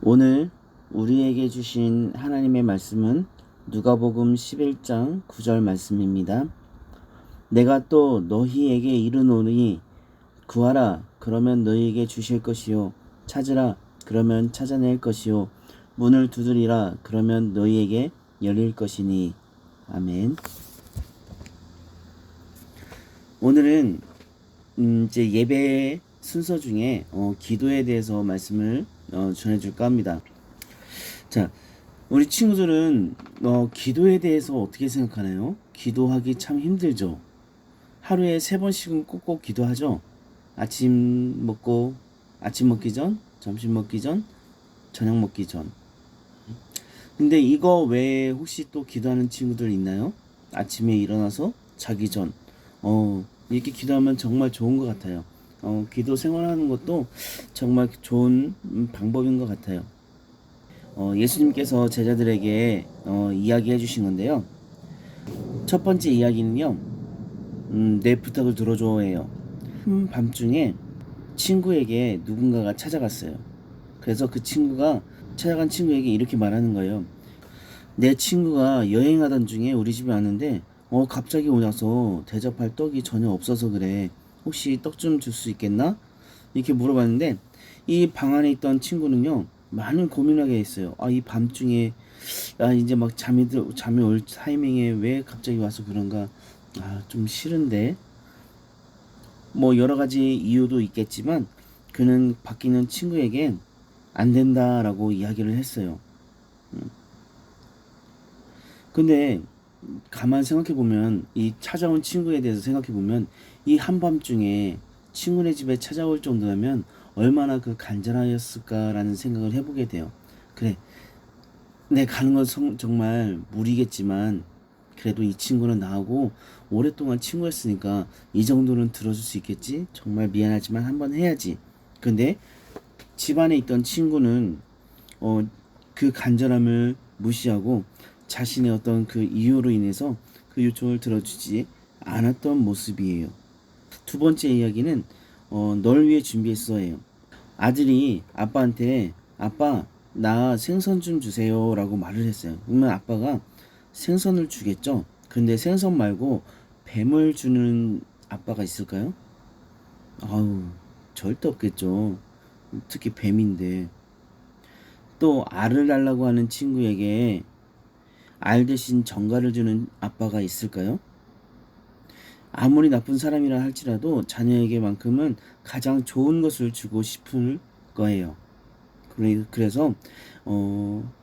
오늘 우리에게 주신 하나님의 말씀은 누가복음 11장 9절 말씀입니다. 내가 또 너희에게 이르노니 구하라 그러면 너희에게 주실 것이요 찾으라 그러면 찾아낼 것이요 문을 두드리라 그러면 너희에게 열릴 것이니. 아멘. 오늘은 이제 예배 순서 중에 기도에 대해서 말씀을 전해줄까 합니다. 자, 우리 친구들은 기도에 대해서 어떻게 생각하나요? 기도하기 참 힘들죠. 하루에 3번씩은 꼭꼭 기도하죠. 아침 먹기 전, 점심 먹기 전, 저녁 먹기 전. 근데 이거 외에 혹시 또 기도하는 친구들 있나요? 아침에 일어나서 자기 전. 이렇게 기도하면 정말 좋은 것 같아요. 기도 생활하는 것도 정말 좋은 방법인 것 같아요. 예수님께서 제자들에게 이야기해 주신 건데요. 첫 번째 이야기는요. 내 부탁을 들어줘예요. 한밤중에 친구에게 누군가가 찾아갔어요. 그래서 그 친구가 찾아간 친구에게 이렇게 말하는 거예요. 내 친구가 여행하던 중에 우리 집에 왔는데 갑자기 오셔서 대접할 떡이 전혀 없어서 그래. 혹시 떡 좀 줄 수 있겠나? 이렇게 물어봤는데 이 방 안에 있던 친구는요. 많은 고민하게 했어요. 이 밤중에 이제 막 잠이 올 타이밍에 왜 갑자기 와서 그런가? 좀 싫은데. 뭐 여러 가지 이유도 있겠지만 그는 바뀌는 친구에게 안 된다라고 이야기를 했어요. 근데 가만 생각해 보면 이 찾아온 친구에 대해서 생각해 보면 이 한밤중에 친구네 집에 찾아올 정도라면 얼마나 그 간절하였을까라는 생각을 해보게 돼요. 그래, 내 가는 건 정말 무리겠지만 그래도 이 친구는 나하고 오랫동안 친구였으니까 이 정도는 들어줄 수 있겠지? 정말 미안하지만 한번 해야지. 근데 집안에 있던 친구는 그 간절함을 무시하고 자신의 어떤 그 이유로 인해서 그 요청을 들어주지 않았던 모습이에요. 두 번째 이야기는 널 위해 준비했어예요. 아들이 아빠한테 아빠 나 생선 좀 주세요 라고 말을 했어요. 그러면 아빠가 생선을 주겠죠. 근데 생선 말고 뱀을 주는 아빠가 있을까요? 아우 절대 없겠죠. 특히 뱀인데. 또 알을 달라고 하는 친구에게 알 대신 정갈을 주는 아빠가 있을까요? 아무리 나쁜 사람이라 할지라도 자녀에게만큼은 가장 좋은 것을 주고 싶을 거예요. 그래서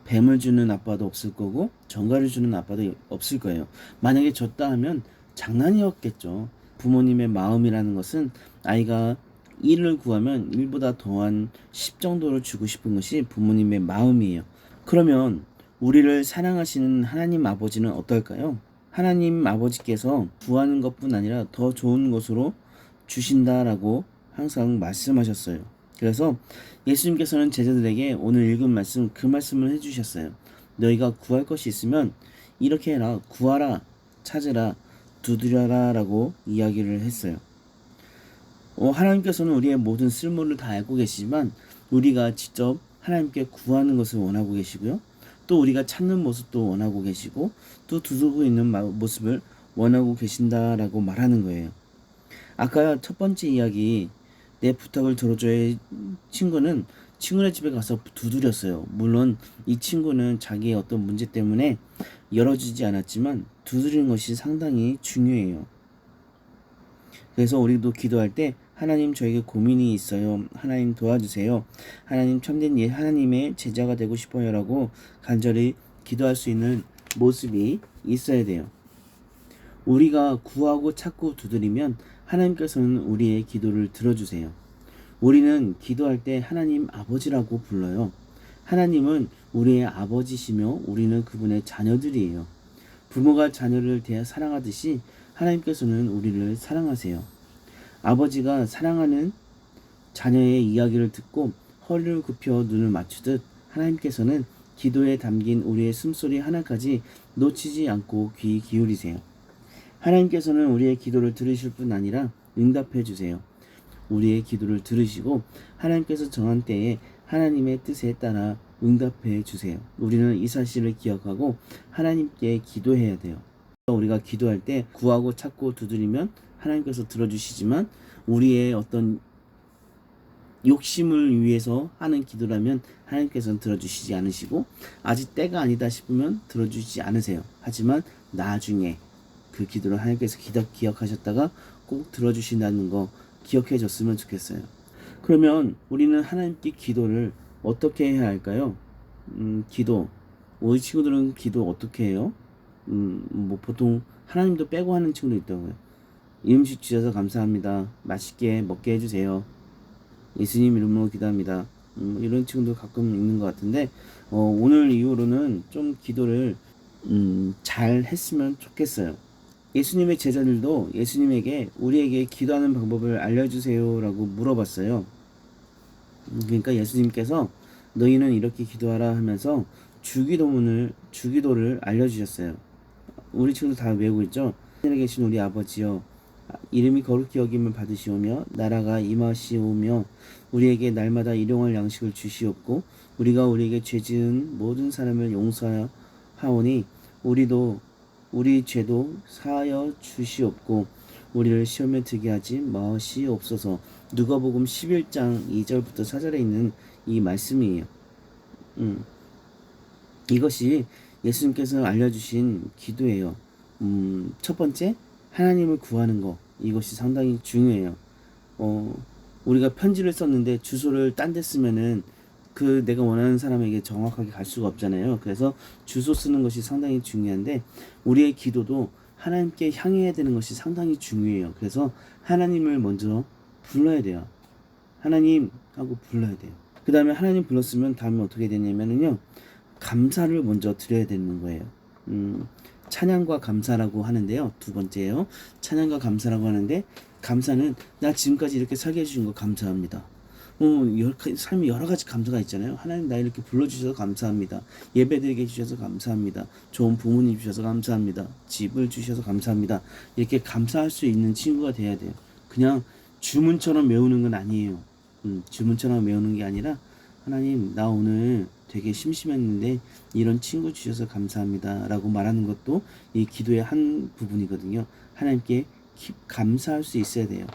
뱀을 주는 아빠도 없을 거고 정갈을 주는 아빠도 없을 거예요. 만약에 줬다 하면 장난이었겠죠. 부모님의 마음이라는 것은 아이가 1을 구하면 1보다 더한 10 정도를 주고 싶은 것이 부모님의 마음이에요. 그러면 우리를 사랑하시는 하나님 아버지는 어떨까요? 하나님 아버지께서 구하는 것뿐 아니라 더 좋은 것으로 주신다라고 항상 말씀하셨어요. 그래서 예수님께서는 제자들에게 오늘 읽은 말씀, 그 말씀을 해주셨어요. 너희가 구할 것이 있으면 이렇게 해라. 구하라, 찾으라, 두드려라 라고 이야기를 했어요. 하나님께서는 우리의 모든 쓸모를 다 알고 계시지만 우리가 직접 하나님께 구하는 것을 원하고 계시고요. 또 우리가 찾는 모습도 원하고 계시고 또 두드리고 있는 모습을 원하고 계신다라고 말하는 거예요. 아까 첫 번째 이야기 내 부탁을 들어줘의 친구는 친구네 집에 가서 두드렸어요. 물론 이 친구는 자기의 어떤 문제 때문에 열어주지 않았지만 두드리는 것이 상당히 중요해요. 그래서 우리도 기도할 때 하나님 저에게 고민이 있어요. 하나님 도와주세요. 하나님 참된 하나님의 제자가 되고 싶어요 라고 간절히 기도할 수 있는 모습이 있어야 돼요. 우리가 구하고 찾고 두드리면 하나님께서는 우리의 기도를 들어주세요. 우리는 기도할 때 하나님 아버지라고 불러요. 하나님은 우리의 아버지시며 우리는 그분의 자녀들이에요. 부모가 자녀를 사랑하듯이 하나님께서는 우리를 사랑하세요. 아버지가 사랑하는 자녀의 이야기를 듣고 허리를 굽혀 눈을 맞추듯 하나님께서는 기도에 담긴 우리의 숨소리 하나까지 놓치지 않고 귀 기울이세요. 하나님께서는 우리의 기도를 들으실 뿐 아니라 응답해 주세요. 우리의 기도를 들으시고 하나님께서 정한 때에 하나님의 뜻에 따라 응답해 주세요. 우리는 이 사실을 기억하고 하나님께 기도해야 돼요. 우리가 기도할 때 구하고 찾고 두드리면 하나님께서 들어주시지만 우리의 어떤 욕심을 위해서 하는 기도라면 하나님께서는 들어주시지 않으시고 아직 때가 아니다 싶으면 들어주지 않으세요. 하지만 나중에 그 기도를 하나님께서 기억하셨다가 꼭 들어주신다는 거 기억해 줬으면 좋겠어요. 그러면 우리는 하나님께 기도를 어떻게 해야 할까요? 기도. 우리 친구들은 기도 어떻게 해요? 뭐 보통 하나님도 빼고 하는 친구도 있더라고요. 이 음식 주셔서 감사합니다. 맛있게 먹게 해주세요. 예수님 이름으로 기도합니다. 이런 친구도 가끔 있는 것 같은데 오늘 이후로는 좀 기도를 잘 했으면 좋겠어요. 예수님의 제자들도 예수님에게 우리에게 기도하는 방법을 알려주세요 라고 물어봤어요. 그러니까 예수님께서 너희는 이렇게 기도하라 하면서 주기도를 알려주셨어요. 우리 친구들 다 외우고 있죠? 하늘에 계신 우리 아버지여, 이름이 거룩히 여김을 받으시오며 나라가 임하시오며 우리에게 날마다 일용할 양식을 주시옵고 우리가 우리에게 죄 지은 모든 사람을 용서하오니 우리도 우리 죄도 사하여 주시옵고 우리를 시험에 들게 하지 마시옵소서. 누가복음 11장 2절부터 4절에 있는 이 말씀이에요. 이것이 예수님께서 알려주신 기도예요. 첫 번째, 하나님을 구하는 거. 이것이 상당히 중요해요. 우리가 편지를 썼는데 주소를 딴 데 쓰면은 그 내가 원하는 사람에게 정확하게 갈 수가 없잖아요. 그래서 주소 쓰는 것이 상당히 중요한데 우리의 기도도 하나님께 향해야 되는 것이 상당히 중요해요. 그래서 하나님을 먼저 불러야 돼요. 하나님 하고 불러야 돼요. 그 다음에 하나님 불렀으면 다음에 어떻게 되냐면요. 감사를 먼저 드려야 되는 거예요. 찬양과 감사라고 하는데요. 두 번째예요. 찬양과 감사라고 하는데 감사는 나 지금까지 이렇게 살게 해주신 거 감사합니다. 삶에 여러 가지 감사가 있잖아요. 하나님 나 이렇게 불러주셔서 감사합니다. 예배드리게 해주셔서 감사합니다. 좋은 부모님 주셔서 감사합니다. 집을 주셔서 감사합니다. 이렇게 감사할 수 있는 친구가 돼야 돼요. 그냥 주문처럼 외우는 건 아니에요. 주문처럼 외우는 게 아니라 하나님 나 오늘 되게 심심했는데 이런 친구 주셔서 감사합니다 라고 말하는 것도 이 기도의 한 부분이거든요. 하나님께 감사할 수 있어야 돼요.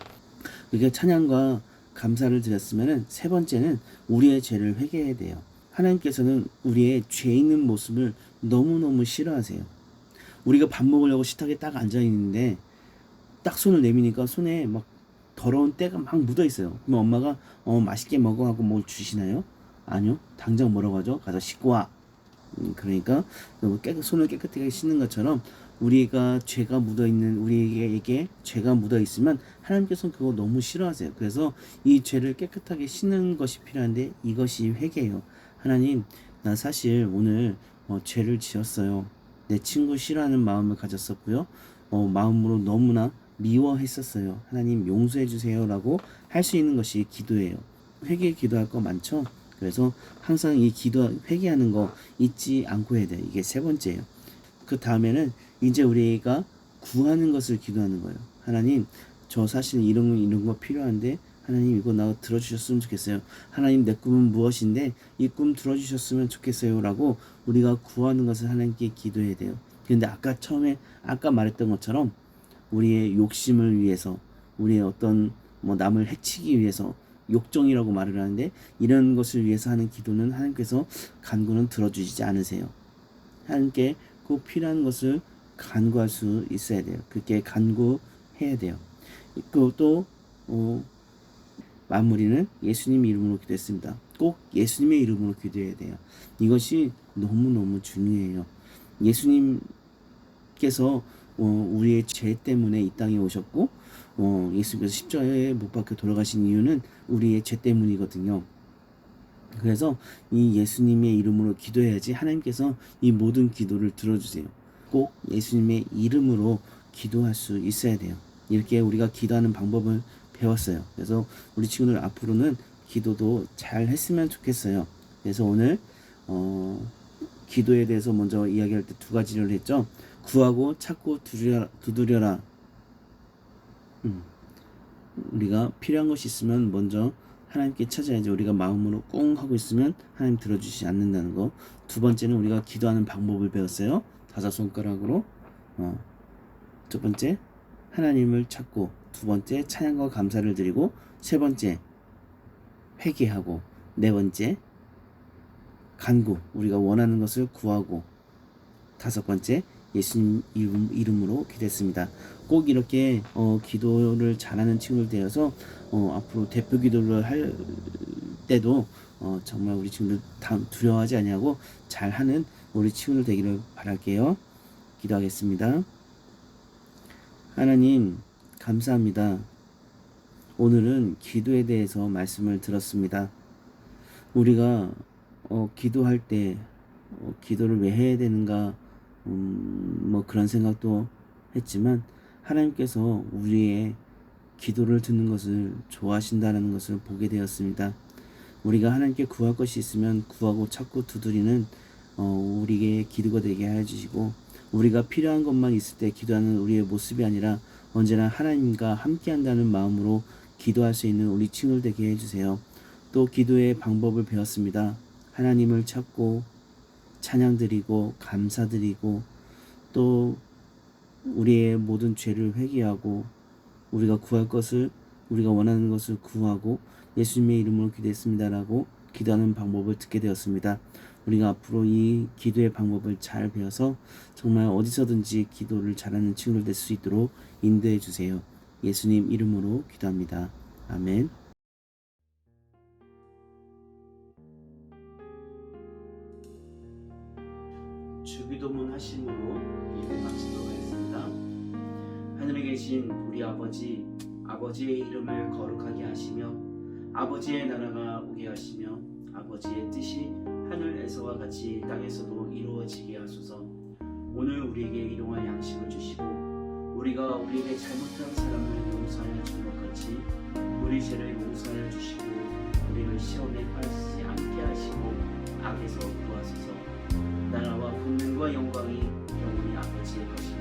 그러니까 찬양과 감사를 드렸으면 세 번째는 우리의 죄를 회개해야 돼요. 하나님께서는 우리의 죄 있는 모습을 너무너무 싫어하세요. 우리가 밥 먹으려고 식탁에 딱 앉아있는데 딱 손을 내미니까 손에 막 더러운 때가 막 묻어 있어요. 그럼 엄마가 맛있게 먹어 하고 뭘 주시나요? 아니요. 당장 뭐라고 하죠? 가서 씻고 와. 그러니까 손을 깨끗하게 씻는 것처럼 우리가 죄가 묻어있는 우리에게 죄가 묻어있으면 하나님께서는 그거 너무 싫어하세요. 그래서 이 죄를 깨끗하게 씻는 것이 필요한데 이것이 회개예요. 하나님 나 사실 오늘 죄를 지었어요. 내 친구 싫어하는 마음을 가졌었고요. 마음으로 너무나 미워했었어요. 하나님 용서해 주세요 라고 할 수 있는 것이 기도예요. 회개 기도할 거 많죠? 그래서 항상 이 회개하는 거 잊지 않고 해야 돼요. 이게 세 번째예요. 그 다음에는 이제 우리가 구하는 것을 기도하는 거예요. 하나님, 저 사실 이런 거 필요한데 하나님 이거 나 들어주셨으면 좋겠어요. 하나님 내 꿈은 무엇인데 이 꿈 들어주셨으면 좋겠어요 라고 우리가 구하는 것을 하나님께 기도해야 돼요. 근데 아까 말했던 것처럼 우리의 욕심을 위해서 우리의 어떤 남을 해치기 위해서 욕정이라고 말을 하는데 이런 것을 위해서 하는 기도는 하나님께서 간구는 들어주시지 않으세요. 하나님께 꼭 필요한 것을 간구할 수 있어야 돼요. 그렇게 간구해야 돼요. 그것도 마무리는 예수님 이름으로 기도했습니다. 꼭 예수님의 이름으로 기도해야 돼요. 이것이 너무너무 중요해요. 예수님께서 우리의 죄 때문에 이 땅에 오셨고 예수님께서 십자가에 못 박혀 돌아가신 이유는 우리의 죄 때문이거든요. 그래서 이 예수님의 이름으로 기도해야지 하나님께서 이 모든 기도를 들어주세요. 꼭 예수님의 이름으로 기도할 수 있어야 돼요. 이렇게 우리가 기도하는 방법을 배웠어요. 그래서 우리 친구들 앞으로는 기도도 잘 했으면 좋겠어요. 그래서 오늘 기도에 대해서 먼저 이야기할 때 두 가지를 했죠. 구하고 찾고 두드려라. 우리가 필요한 것이 있으면 먼저 하나님께 찾아야지. 우리가 마음으로 꿍 하고 있으면 하나님 들어주시지 않는다는 거. 두 번째는 우리가 기도하는 방법을 배웠어요. 5손가락으로. 첫 번째 하나님을 찾고, 두 번째 찬양과 감사를 드리고, 세 번째 회개하고, 네 번째 간구, 우리가 원하는 것을 구하고, 다섯 번째 예수님 이름으로 기도했습니다. 꼭 이렇게 기도를 잘하는 친구들 되어서 앞으로 대표 기도를 할 때도 정말 우리 친구들 두려워하지 아니하고 잘하는 우리 친구들 되기를 바랄게요. 기도하겠습니다. 하나님 감사합니다. 오늘은 기도에 대해서 말씀을 들었습니다. 우리가 기도할 때 기도를 왜 해야 되는가 뭐 그런 생각도 했지만 하나님께서 우리의 기도를 듣는 것을 좋아하신다는 것을 보게 되었습니다. 우리가 하나님께 구할 것이 있으면 구하고 찾고 두드리는 우리의 기도가 되게 하여 주시고, 우리가 필요한 것만 있을 때 기도하는 우리의 모습이 아니라 언제나 하나님과 함께 한다는 마음으로 기도할 수 있는 우리 친구들 되게 해주세요. 또 기도의 방법을 배웠습니다. 하나님을 찾고 찬양드리고 감사드리고, 또 우리의 모든 죄를 회개하고, 우리가 구할 것을, 우리가 원하는 것을 구하고 예수님의 이름으로 기도했습니다라고 기도하는 방법을 듣게 되었습니다. 우리가 앞으로 이 기도의 방법을 잘 배워서 정말 어디서든지 기도를 잘하는 친구들 될 수 있도록 인도해 주세요. 예수님 이름으로 기도합니다. 아멘. 주기도문 하심으로 예배 마치도록 하겠습니다. 하늘에 계신 우리 아버지, 아버지의 이름을 거룩하게 하시며 아버지의 나라가 오게 하시며 아버지의 뜻이 하늘에서와 같이 땅에서도 이루어지게 하소서. 오늘 우리에게 일용할 양식을 주시고 우리가 우리에게 잘못한 사람을 용서하여 준 것 같이 우리 죄를 용서하여 주시고 우리를 시험에 빠지지 않게 하시고 악에서 구하소서. 나라와 권능과 영광이 영원히 아버지의 것이